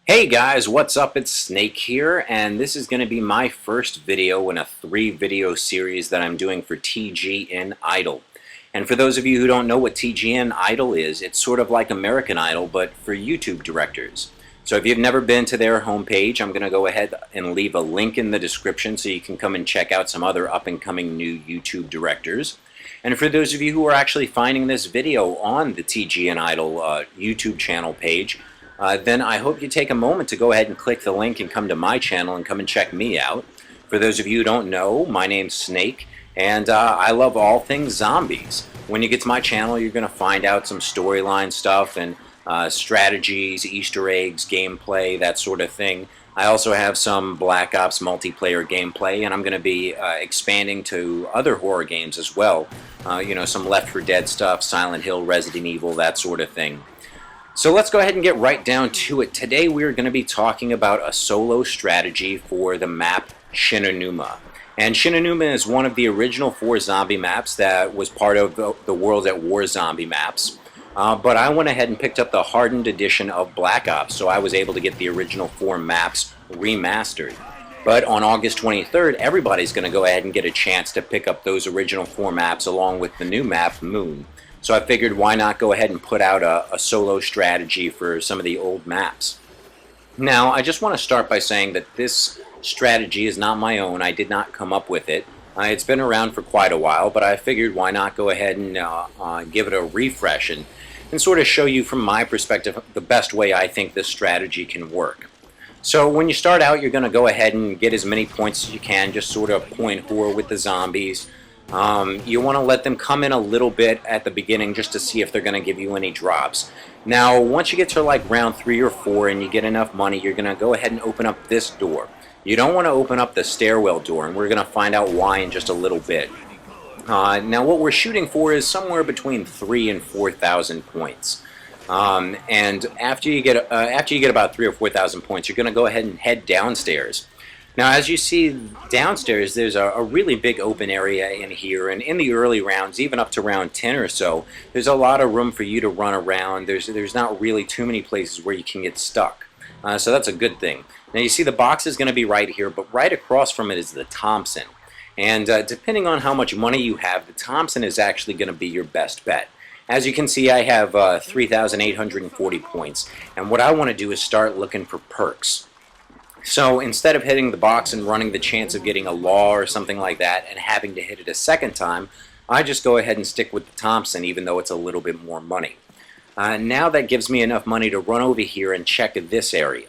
Hey guys, what's up? It's Snake here, and this is going to be my first video in a 3-video series that I'm doing for TGN Idol. And for those of you who don't know what TGN Idol is, it's sort of like American Idol, but for YouTube directors. So if you've never been to their homepage, I'm going to go ahead and leave a link in the description so you can come and check out some other up-and-coming new YouTube directors. And for those of you who are actually finding this video on the TGN Idol YouTube channel page, then I hope you take a moment to go ahead and click the link and come to my channel and come and check me out. For those of you who don't know, my name's Snake, and I love all things zombies. When you get to my channel, you're going to find out some storyline stuff and strategies, Easter eggs, gameplay, that sort of thing. I also have some Black Ops multiplayer gameplay, and I'm going to be expanding to other horror games as well. You know, some Left 4 Dead stuff, Silent Hill, Resident Evil, that sort of thing. So let's go ahead and get right down to it. Today we're going to be talking about a solo strategy for the map Numa. And Numa is one of the original 4 zombie maps that was part of the World at War zombie maps. But I went ahead and picked up the hardened edition of Black Ops, so I was able to get the original 4 maps remastered. But on August 23rd, everybody's going to go ahead and get a chance to pick up those original 4 maps along with the new map, Moon. So I figured why not go ahead and put out a solo strategy for some of the old maps. Now, I just want to start by saying that this strategy is not my own. I did not come up with it. It's been around for quite a while, but I figured why not go ahead and give it a refresh and sort of show you from my perspective the best way I think this strategy can work. So when you start out, you're going to go ahead and get as many points as you can, just sort of point horror with the zombies. You want to let them come in a little bit at the beginning just to see if they're going to give you any drops. Now, once you get to like round 3 or 4 and you get enough money, you're going to go ahead and open up this door. You don't want to open up the stairwell door, and we're going to find out why in just a little bit. Now, what we're shooting for is somewhere between 3,000 and 4,000 points. And after you get about 3,000 or 4,000 points, you're going to go ahead and head downstairs. Now, as you see downstairs, there's a really big open area in here, and in the early rounds, even up to round 10 or so, there's a lot of room for you to run around. There's not really too many places where you can get stuck, so that's a good thing. Now, you see the box is going to be right here, but right across from it is the Thompson, and depending on how much money you have, the Thompson is actually going to be your best bet. As you can see, I have 3,840 points, and what I want to do is start looking for perks. So instead of hitting the box and running the chance of getting a law or something like that and having to hit it a second time, I just go ahead and stick with the Thompson even though it's a little bit more money. Now that gives me enough money to run over here and check this area.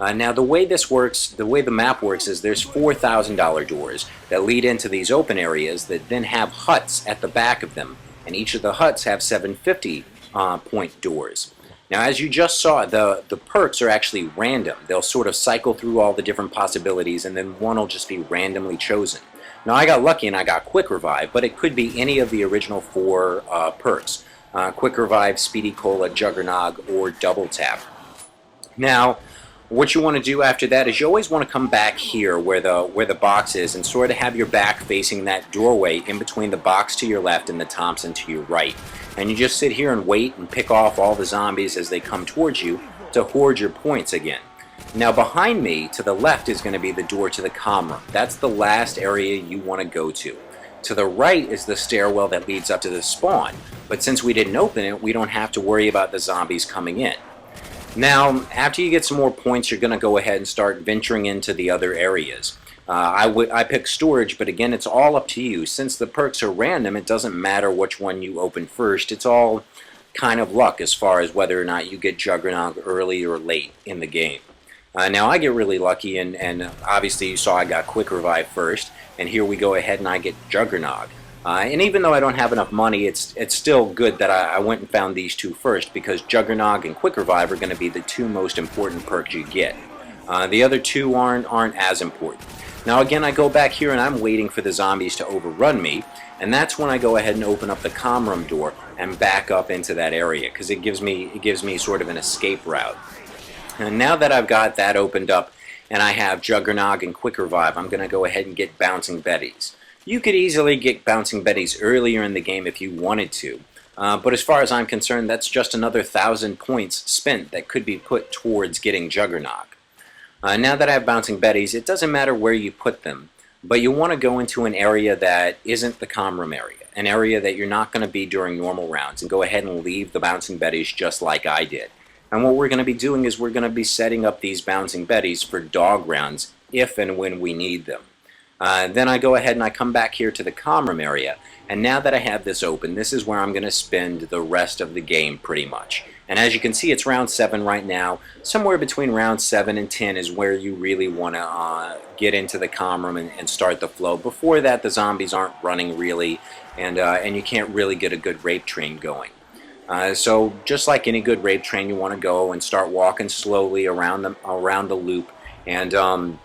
Now the way this works, the way the map works is there's $4,000 doors that lead into these open areas that then have huts at the back of them, and each of the huts have 750 point doors. Now, as you just saw, the perks are actually random. They'll sort of cycle through all the different possibilities, and then one will just be randomly chosen. Now, I got lucky and I got Quick Revive, but it could be any of the original 4 perks. Quick Revive, Speedy Cola, Juggernog, or Double Tap. Now, what you want to do after that is you always want to come back here where the box is and sort of have your back facing that doorway in between the box to your left and the Thompson to your right. And you just sit here and wait and pick off all the zombies as they come towards you to hoard your points again. Now behind me to the left is going to be the door to the comm room. That's the last area you want to go to. To the right is the stairwell that leads up to the spawn, but since we didn't open it, we don't have to worry about the zombies coming in. Now, after you get some more points, you're going to go ahead and start venturing into the other areas. I picked storage, but again, it's all up to you. Since the perks are random, it doesn't matter which one you open first. It's all kind of luck as far as whether or not you get Juggernog early or late in the game. Now, I get really lucky, and obviously you saw I got Quick Revive first, and here we go ahead and I get Juggernog. And even though I don't have enough money, it's still good that I went and found these 2 first, because Juggernog and Quick Revive are going to be the 2 most important perks you get. The other 2 aren't as important. Now again, I go back here and I'm waiting for the zombies to overrun me, and that's when I go ahead and open up the comm room door and back up into that area, because it gives me sort of an escape route. And now that I've got that opened up and I have Juggernog and Quick Revive, I'm going to go ahead and get Bouncing Betties. You could easily get Bouncing Betties earlier in the game if you wanted to, But as far as I'm concerned, that's just another 1,000 points spent that could be put towards getting Juggernog. Now that I have Bouncing Betties, it doesn't matter where you put them, but you want to go into an area that isn't the comm room area, an area that you're not going to be during normal rounds, and go ahead and leave the Bouncing Betties just like I did. And what we're going to be doing is we're going to be setting up these Bouncing Betties for dog rounds if and when we need them. Then I go ahead and I come back here to the comm room area, and now that I have this open, this is where I'm going to spend the rest of the game pretty much. And as you can see, it's round 7 right now. Somewhere between round 7 and 10 is where you really want to get into the comm room and start the flow. Before that, the zombies aren't running really, and you can't really get a good rape train going. So just like any good rape train, you want to go and start walking slowly around the loop. And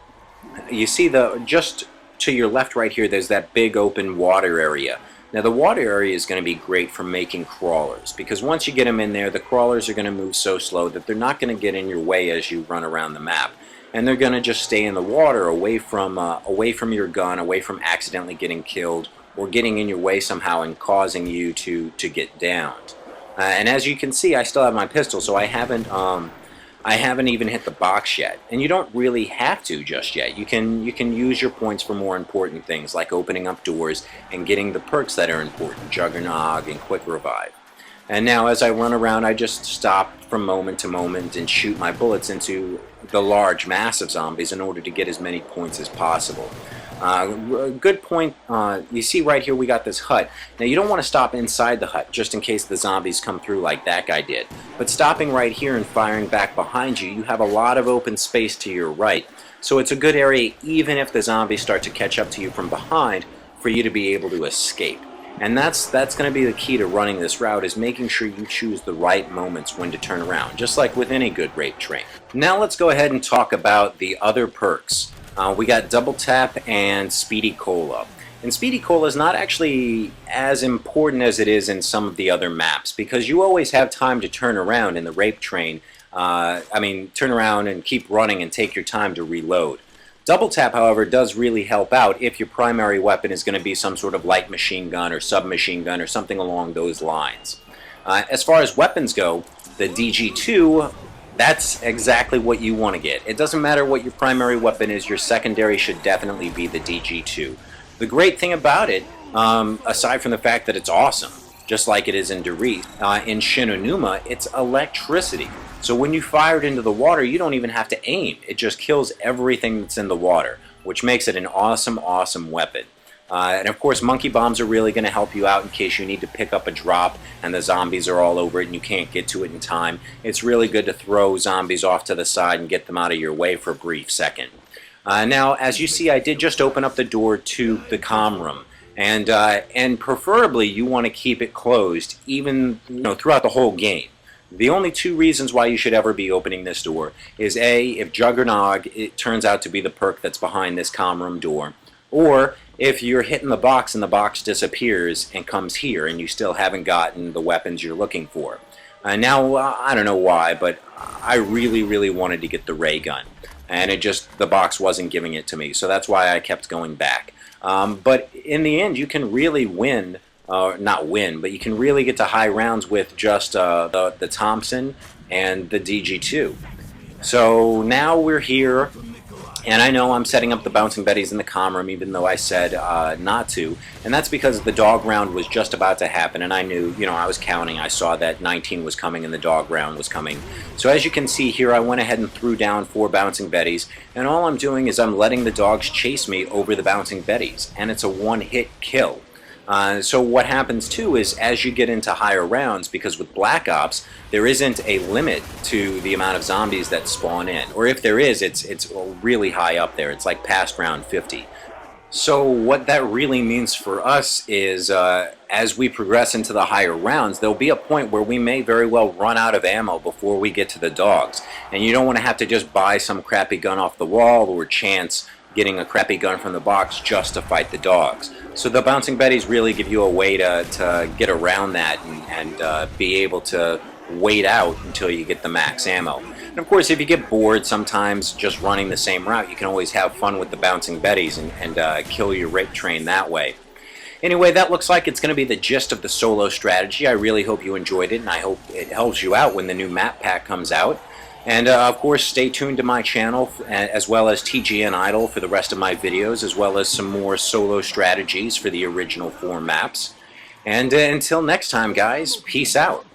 you see just to your left right here, there's that big open water area. Now the water area is going to be great for making crawlers, because once you get them in there, the crawlers are going to move so slow that they're not going to get in your way as you run around the map, and they're going to just stay in the water, away from your gun, away from accidentally getting killed or getting in your way somehow and causing you to get downed. And as you can see, I still have my pistol, so I haven't even hit the box yet, and you don't really have to just yet. You can use your points for more important things like opening up doors and getting the perks that are important, Juggernog and Quick Revive. And now as I run around, I just stop from moment to moment and shoot my bullets into the large mass of zombies in order to get as many points as possible. Good point, you see right here we got this hut. Now you don't want to stop inside the hut just in case the zombies come through like that guy did. But stopping right here and firing back behind you, you have a lot of open space to your right. So it's a good area even if the zombies start to catch up to you from behind for you to be able to escape. And that's going to be the key to running this route, is making sure you choose the right moments when to turn around, just like with any good rape train. Now let's go ahead and talk about the other perks. We got Double Tap and Speedy Cola. And Speedy Cola is not actually as important as it is in some of the other maps, because you always have time to turn around in the rape train. Turn around and keep running and take your time to reload. Double Tap, however, does really help out if your primary weapon is going to be some sort of light machine gun or submachine gun or something along those lines. As far as weapons go, the DG2, that's exactly what you want to get. It doesn't matter what your primary weapon is, your secondary should definitely be the DG2. The great thing about it, aside from the fact that it's awesome, just like it is in in Numa, it's electricity. So when you fire it into the water, you don't even have to aim. It just kills everything that's in the water, which makes it an awesome, awesome weapon. And of course, monkey bombs are really going to help you out in case you need to pick up a drop and the zombies are all over it and you can't get to it in time. It's really good to throw zombies off to the side and get them out of your way for a brief second. Now, as you see, I did just open up the door to the comm room. And preferably, you want to keep it closed even throughout the whole game. The only two reasons why you should ever be opening this door is A, if Juggernog it turns out to be the perk that's behind this comm room door, or if you're hitting the box and the box disappears and comes here and you still haven't gotten the weapons you're looking for. Now, I don't know why, but I really, really wanted to get the ray gun, and the box wasn't giving it to me, so that's why I kept going back. But in the end, you can really win, not win, but you can really get to high rounds with just the Thompson and the DG2. So now we're here, and I know I'm setting up the Bouncing Betties in the comm room even though I said not to, and that's because the dog round was just about to happen, and I knew, I was counting, I saw that 19 was coming and the dog round was coming. So as you can see here, I went ahead and threw down 4 Bouncing Betties, and all I'm doing is I'm letting the dogs chase me over the Bouncing Betties, and it's a one-hit kill. So what happens too is as you get into higher rounds, because with Black Ops there isn't a limit to the amount of zombies that spawn in, or if there is, it's really high up there. It's like past round 50. So what that really means for us is as we progress into the higher rounds, there'll be a point where we may very well run out of ammo before we get to the dogs, and you don't want to have to just buy some crappy gun off the wall or chance getting a crappy gun from the box just to fight the dogs. So the Bouncing Betties really give you a way to get around that and be able to wait out until you get the max ammo. And of course, if you get bored sometimes just running the same route, you can always have fun with the Bouncing Betties and kill your rape train that way. Anyway, that looks like it's going to be the gist of the solo strategy. I really hope you enjoyed it, and I hope it helps you out when the new map pack comes out. And of course, stay tuned to my channel, as well as TGN Idle, for the rest of my videos, as well as some more solo strategies for the original 4 maps. And until next time, guys, peace out.